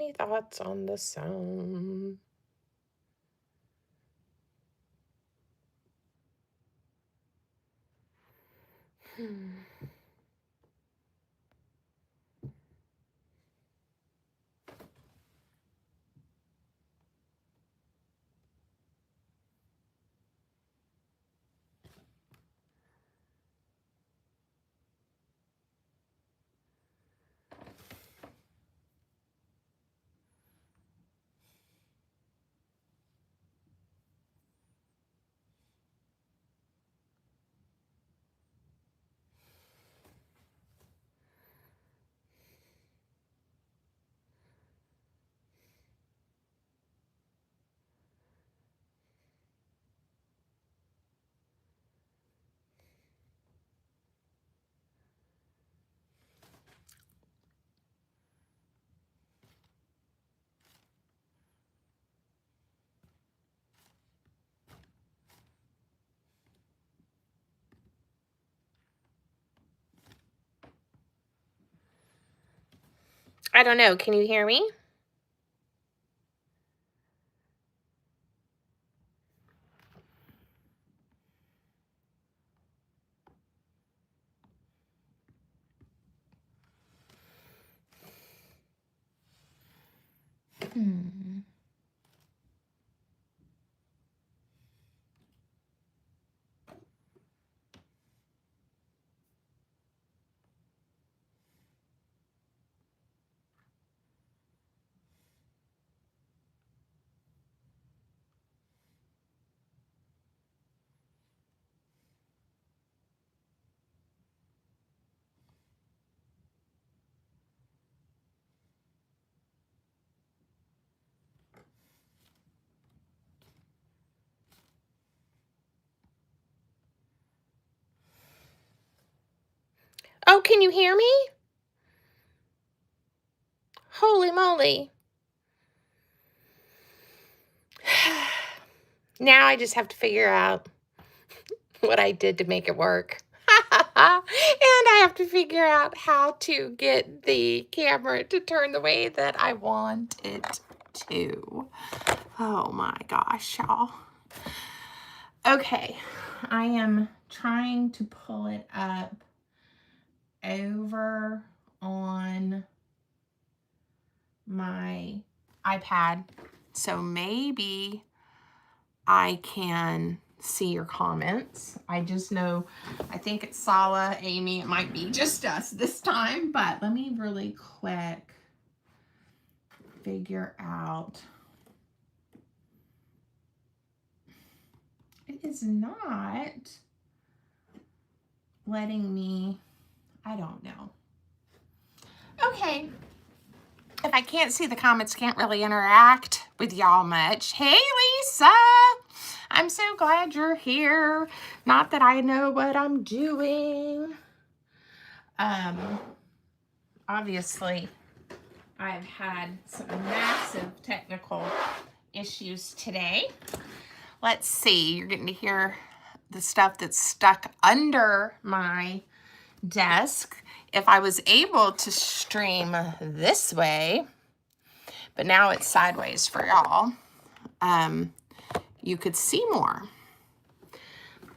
Any thoughts on the sound? I don't know. Can you hear me? Hmm. Oh, can you hear me? Holy moly. Now I just have to figure out what I did to make it work. And I have to figure out how to get the camera to turn the way that I want it to. Oh my gosh, y'all. Okay, I am trying to pull it up over on my iPad. So maybe I can see your comments. I just know, I think it's Sala, Amy, it might be just us this time, but let me really quick figure out. It is not letting me, I don't know. Okay. If I can't see the comments, can't really interact with y'all much. Hey, Lisa. I'm so glad you're here. Not that I know what I'm doing. Obviously, I've had some massive technical issues today. Let's see. You're getting to hear the stuff that's stuck under my desk. If I was able to stream this way, but now it's sideways for y'all, you could see more.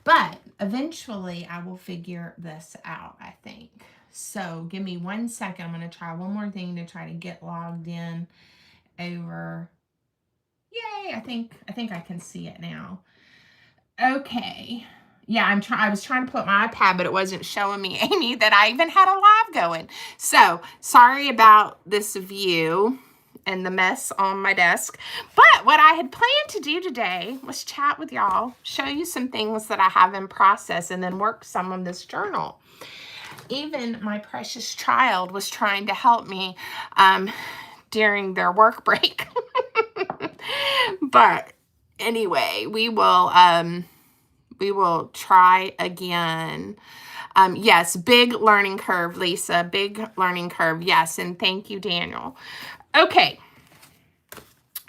But eventually I will figure this out, I think. So give me 1 second. I'm going to try one more thing to try to get logged in over. Yay, I think I can see it now. Okay. Yeah, I was trying to put my iPad, but it wasn't showing me, Amy, that I even had a live going. So sorry about this view and the mess on my desk. But what I had planned to do today was chat with y'all, show you some things that I have in process, and then work some of this journal. Even my precious child was trying to help me during their work break. But anyway, we will try again. Yes, big learning curve, Lisa. Big learning curve. Yes, and thank you, Daniel. Okay.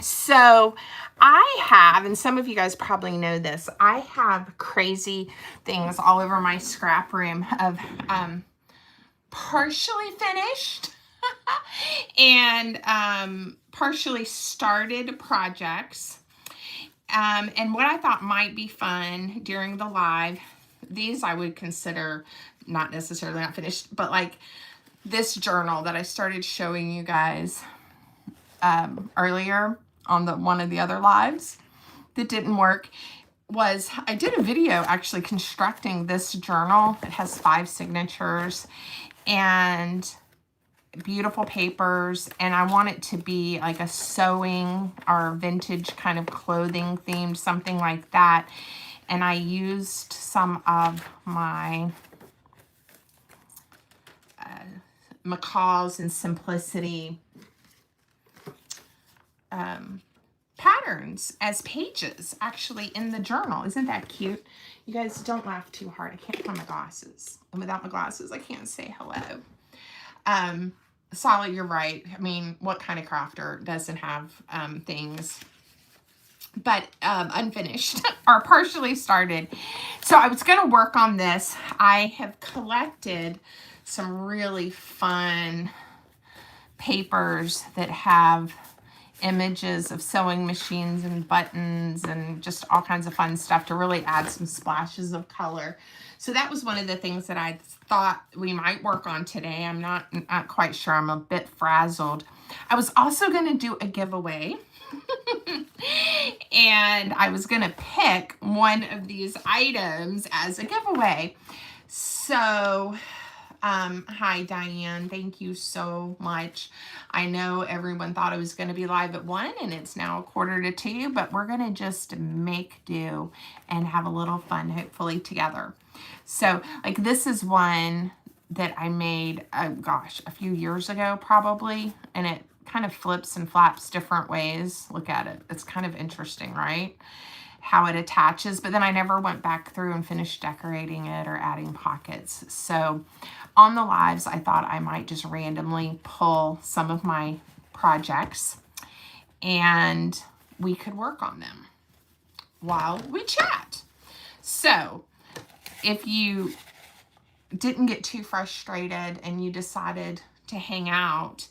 So I have, and some of you guys probably know this, I have crazy things all over my scrap room of partially finished and partially started projects. And what I thought might be fun during the live, these I would consider not necessarily not finished, but like this journal that I started showing you guys earlier on one of the other lives that didn't work, was I did a video actually constructing this journal. It has 5 signatures and beautiful papers, and I want it to be like a sewing or vintage kind of clothing themed, something like that. And I used some of my McCall's and Simplicity patterns as pages actually in the journal. Isn't that cute? You guys, don't laugh too hard. I can't find my glasses. And without my glasses, I can't say hello. Solid, you're right. I mean, what kind of crafter doesn't have things but unfinished or partially started? So I was going to work on this. I have collected some really fun papers that have images of sewing machines and buttons and just all kinds of fun stuff to really add some splashes of color. So that was one of the things that I thought we might work on today. I'm not quite sure. I'm a bit frazzled. I was also going to do a giveaway. And I was going to pick one of these items as a giveaway. So hi Diane, thank you so much. I know everyone thought I was going to be live at 1 and it's now 1:45, but we're going to just make do and have a little fun hopefully together. So like this is one that I made, gosh, a few years ago probably, and it kind of flips and flaps different ways. Look at it. It's kind of interesting, right? How it attaches, but then I never went back through and finished decorating it or adding pockets. So on the lives, I thought I might just randomly pull some of my projects and we could work on them while we chat. So if you didn't get too frustrated and you decided to hang out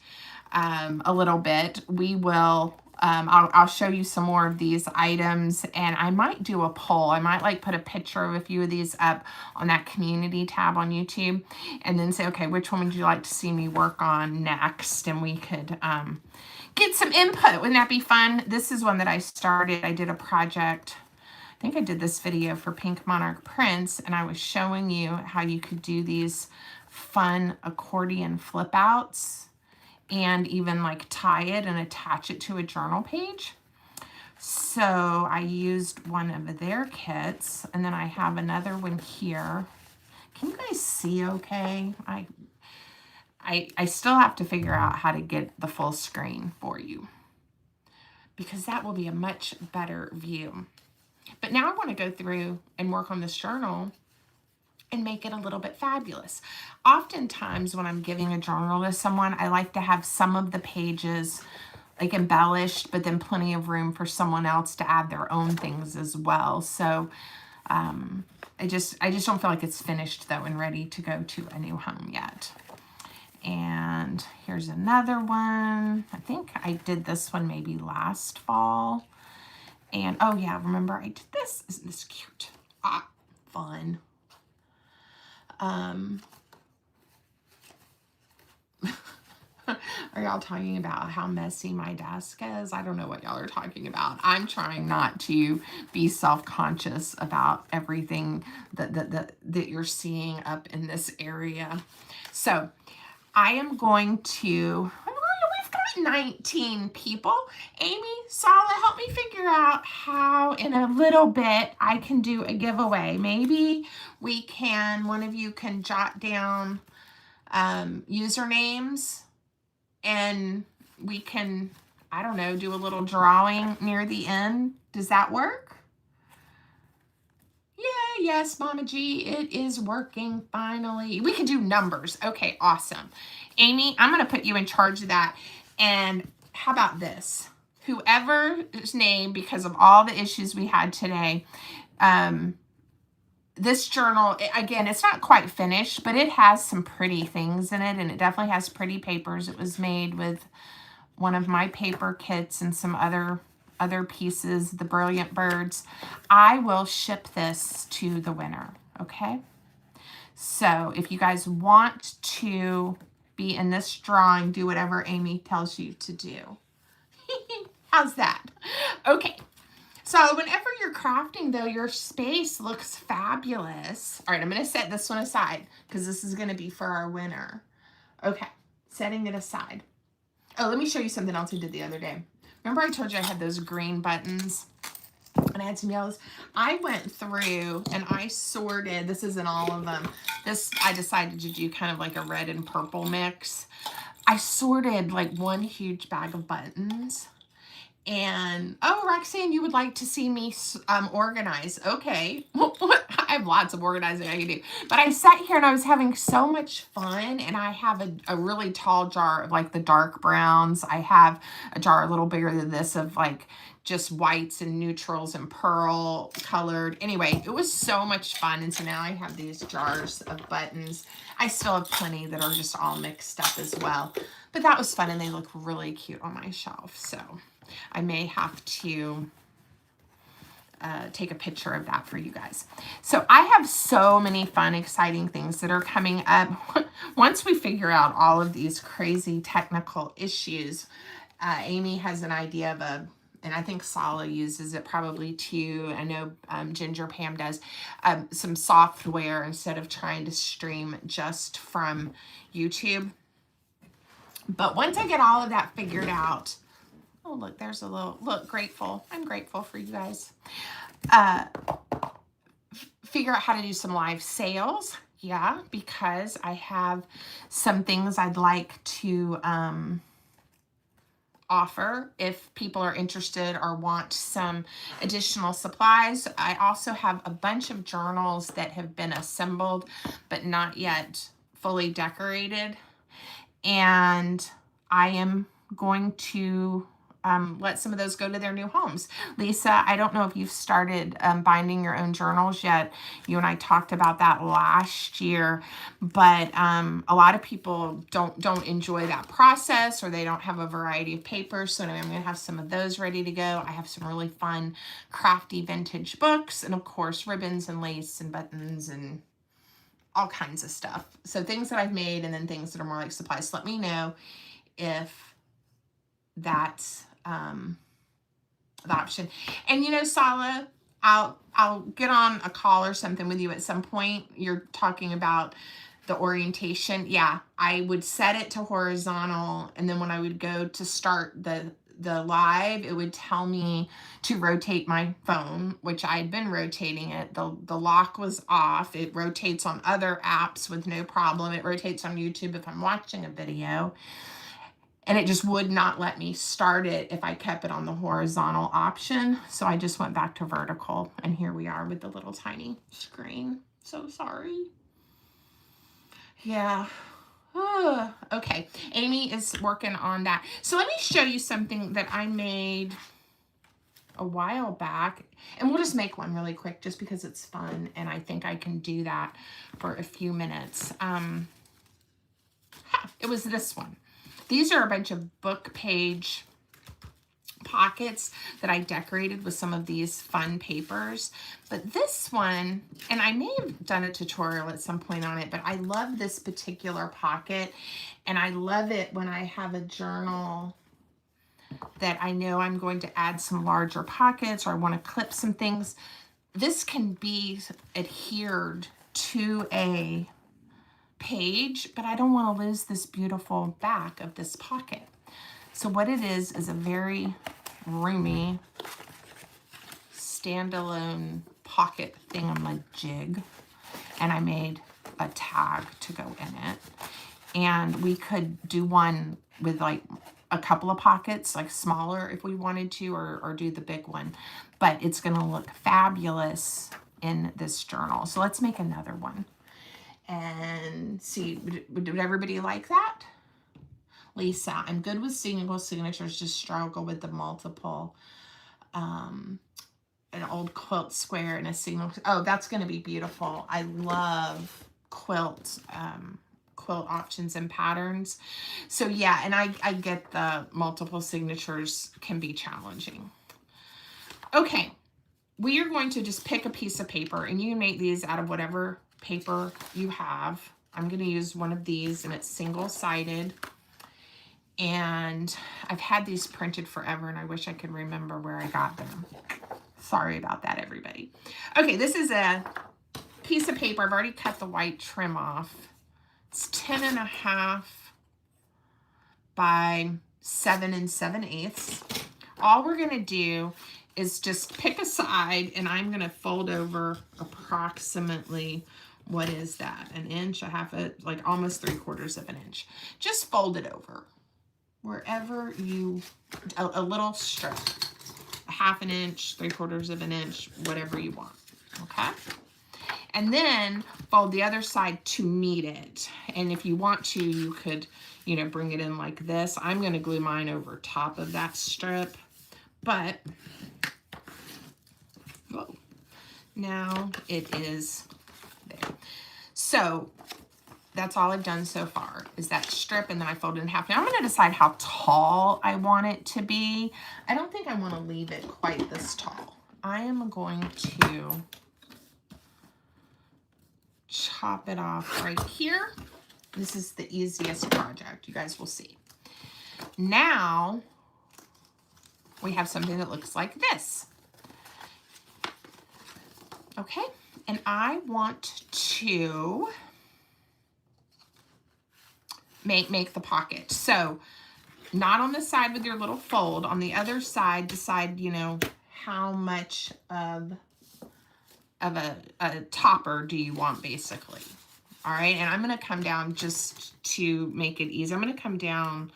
a little bit, we will I'll show you some more of these items, and I might do a poll. I might like put a picture of a few of these up on that community tab on YouTube and then say, okay, which one would you like to see me work on next? And we could get some input. Wouldn't that be fun? This is one that I started. I did a project. I think I did this video for Pink Monarch Prints, and I was showing you how you could do these fun accordion flip outs and even like tie it and attach it to a journal page. So I used one of their kits, and then I have another one here. Can you guys see okay? I still have to figure out how to get the full screen for you because that will be a much better view. But now I want to go through and work on this journal and make it a little bit fabulous. Oftentimes when I'm giving a journal to someone, I like to have some of the pages like embellished, but then plenty of room for someone else to add their own things as well. So I just don't feel like it's finished though and ready to go to a new home yet. And here's another one. I think I did this one maybe last fall. And oh yeah, remember I did this. Isn't this cute? Ah, fun. Are y'all talking about how messy my desk is? I don't know what y'all are talking about. I'm trying not to be self-conscious about everything that you're seeing up in this area. So I am going to, we've got 19 people. Amy, Sala, help me figure out how in a little bit I can do a giveaway. Maybe we can, one of you can jot down usernames and we can, I don't know, do a little drawing near the end. Does that work? Yeah, yes, Mama G, it is working finally. We can do numbers. Okay, awesome. Amy, I'm going to put you in charge of that. And how about this? Whoever's name, because of all the issues we had today, this journal, again, it's not quite finished, but it has some pretty things in it, and it definitely has pretty papers. It was made with one of my paper kits and some other pieces, the Brilliant Birds. I will ship this to the winner, okay? So if you guys want to be in this drawing, do whatever Amy tells you to do. How's that? Okay. So whenever you're crafting, though, your space looks fabulous. All right, I'm going to set this one aside because this is going to be for our winner. Okay, setting it aside. Oh, let me show you something else I did the other day. Remember I told you I had those green buttons and I had some yellows? I went through and I sorted. This isn't all of them. This, I decided to do kind of like a red and purple mix. I sorted like one huge bag of buttons. And, oh, Roxanne, you would like to see me organize. Okay. I have lots of organizing I can do. But I sat here and I was having so much fun. And I have a really tall jar of like the dark browns. I have a jar a little bigger than this of like just whites and neutrals and pearl colored. Anyway, it was so much fun. And so now I have these jars of buttons. I still have plenty that are just all mixed up as well. But that was fun and they look really cute on my shelf. So I may have to take a picture of that for you guys. So I have so many fun, exciting things that are coming up. Once we figure out all of these crazy technical issues, Amy has an idea of and I think Sala uses it probably too. I know Ginger Pam does some software instead of trying to stream just from YouTube. But once I get all of that figured out, oh, look, there's a little, look, grateful. I'm grateful for you guys. Figure out how to do some live sales. Yeah, because I have some things I'd like to offer if people are interested or want some additional supplies. I also have a bunch of journals that have been assembled but not yet fully decorated. And I am going to let some of those go to their new homes. Lisa, I don't know if you've started binding your own journals yet. You and I talked about that last year, but a lot of people don't enjoy that process, or they don't have a variety of papers. So anyway, I'm going to have some of those ready to go. I have some really fun crafty vintage books, and of course ribbons and lace and buttons and all kinds of stuff. So things that I've made and then things that are more like supplies. So let me know if that's the option. And you know, Sala, I'll get on a call or something with you at some point. You're talking about the orientation. Yeah, I would set it to horizontal, and then when I would go to start the live, it would tell me to rotate my phone, which I had been rotating it. The lock was off. It rotates on other apps with no problem. It rotates on YouTube if I'm watching a video. And it just would not let me start it if I kept it on the horizontal option. So I just went back to vertical, and here we are with the little tiny screen. So sorry. Yeah. Okay, Amy is working on that. So let me show you something that I made a while back, and we'll just make one really quick just because it's fun, and I think I can do that for a few minutes. It was this one. These are a bunch of book page pockets that I decorated with some of these fun papers. But this one, and I may have done a tutorial at some point on it, but I love this particular pocket, and I love it when I have a journal that I know I'm going to add some larger pockets, or I want to clip some things. This can be adhered to a page, but I don't want to lose this beautiful back of this pocket. So what it is a very roomy standalone pocket thingamajig, and I made a tag to go in it. And we could do one with like a couple of pockets, like smaller if we wanted to, or do the big one. But it's going to look fabulous in this journal. So let's make another one and see, would everybody like that? Lisa, I'm good with single signatures, just struggle with the multiple. an old quilt square and a signal. Oh, that's going to be beautiful. I love quilt options and patterns. So yeah, and I get the multiple signatures can be challenging. Okay, we are going to just pick a piece of paper, and you can make these out of whatever paper you have. I'm going to use one of these, and it's single-sided. And I've had these printed forever, and I wish I could remember where I got them. Sorry about that, everybody. Okay, this is a piece of paper. I've already cut the white trim off. It's 10.5 by 7 7/8. All we're going to do is just pick a side, and I'm going to fold over approximately, what is that, an inch, a half, like almost 3/4 of an inch. Just fold it over wherever you, a little strip, a half an inch, 3/4 of an inch, whatever you want, okay? And then fold the other side to meet it. And if you want to, you could, you know, bring it in like this. I'm going to glue mine over top of that strip, but whoa, now it is there. So that's all I've done so far is that strip, and then I fold it in half. Now I'm going to decide how tall I want it to be. I don't think I want to leave it quite this tall. I am going to chop it off right here. This is the easiest project. You guys will see. Now we have something that looks like this. Okay, and I want to make the pocket. So not on the side with your little fold. On the other side, decide, you know, how much of a topper do you want, basically. All right, and I'm going to come down just to make it easy. I'm going to come down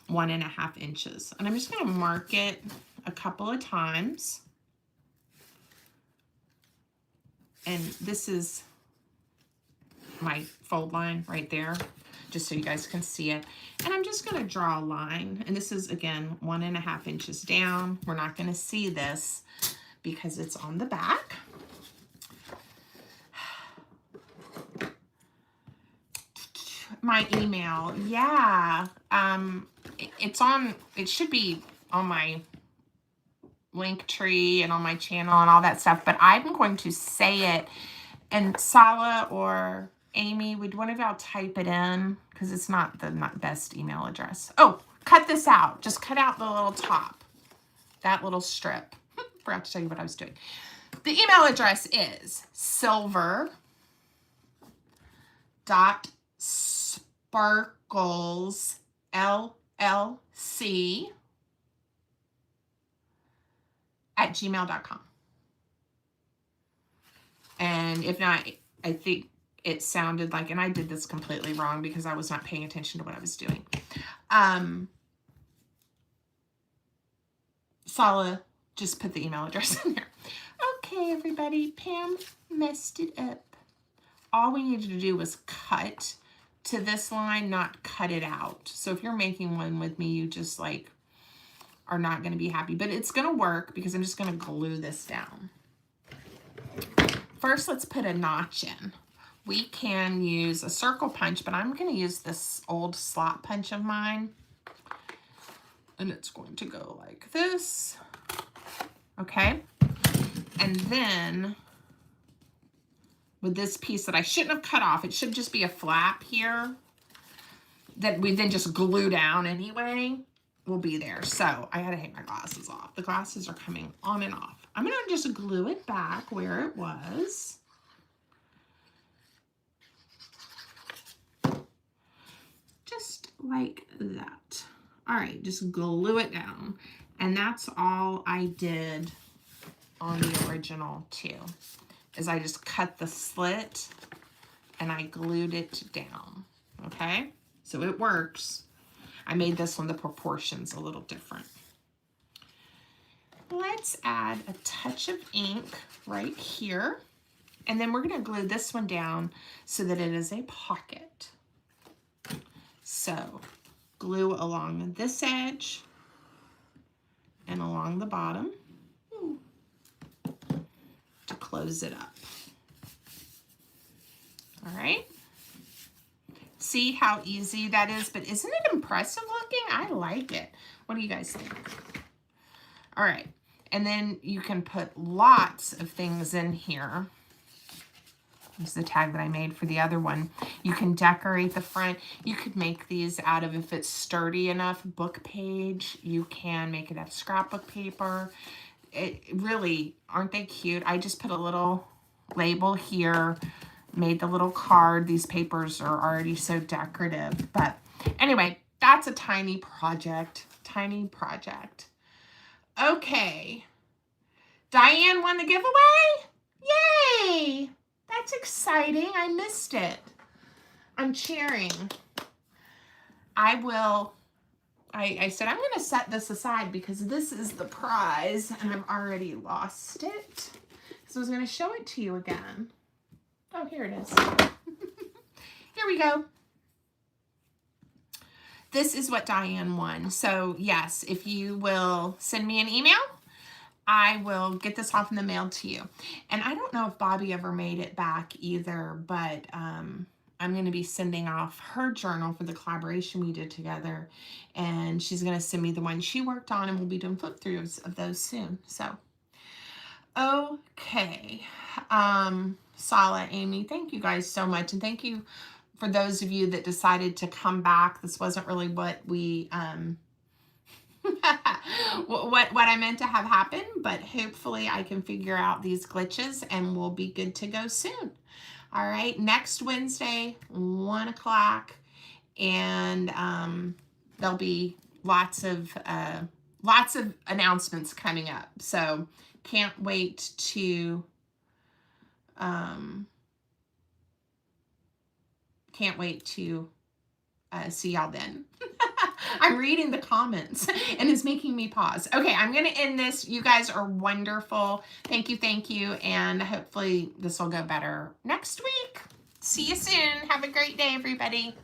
1.5 inches, and I'm just going to mark it a couple of times. And this is my fold line right there, just so you guys can see it. And I'm just going to draw a line, and this is, again, 1.5 inches down. We're not going to see this because it's on the back. My email, yeah, it's on, it should be on my link tree and on my channel and all that stuff, but I'm going to say it, and Sala or Amy, would one of y'all type it in, because it's not the best email address. Oh, cut this out, just cut out the little top, that little strip. Forgot to tell you what I was doing. The email address is silver.sparklesllc@gmail.com. And if not, I think it sounded like, and I did this completely wrong because I was not paying attention to what I was doing. Sala just put the email address in there. Okay, everybody, Pam messed it up. All we needed to do was cut to this line, not cut it out. So if you're making one with me, you just like are not going to be happy, but it's going to work because I'm just going to glue this down. First, let's put a notch in. We can use a circle punch, but I'm going to use this old slot punch of mine. And it's going to go like this. Okay. And then with this piece that I shouldn't have cut off, it should just be a flap here that we then just glue down anyway, will be there. So I gotta take my glasses off. The glasses are coming on and off. I'm gonna just glue it back where it was. Just like that. All right, just glue it down. And that's all I did on the original too, is I just cut the slit and I glued it down, okay? So it works. I made this one, the proportions a little different. Let's add a touch of ink right here. And then we're gonna glue this one down so that it is a pocket. So glue along this edge and along the bottom. Ooh. close it up. All right. See how easy that is, but isn't it impressive looking? I like it. What do you guys think? All right. And then you can put lots of things in here. This is the tag that I made for the other one. You can decorate the front. You could make these out of, if it's sturdy enough, book page. You can make it out of scrapbook paper. It really, aren't they cute? I just put a little label here, made the little card. These papers are already so decorative. But anyway, that's a tiny project. Tiny project. Okay. Diane won the giveaway? Yay! That's exciting. I missed it. I'm cheering. I said I'm going to set this aside because this is the prize and I've already lost it. So I was going to show it to you again. Oh, here it is. Here we go. This is what Diane won. So yes, if you will send me an email, I will get this off in the mail to you. And I don't know if Bobby ever made it back either, but I'm going to be sending off her journal for the collaboration we did together. And she's going to send me the one she worked on, and we'll be doing flip throughs of those soon. So, okay. Sala, Amy, thank you guys so much. And thank you for those of you that decided to come back. This wasn't really what we, what I meant to have happen, but hopefully I can figure out these glitches and we'll be good to go soon. All right, next Wednesday, 1 o'clock, and there'll be lots of announcements coming up. So can't wait to see y'all then. I'm reading the comments and it's making me pause. Okay, I'm going to end this. You guys are wonderful. Thank you. And hopefully this will go better next week. See you soon. Have a great day, everybody.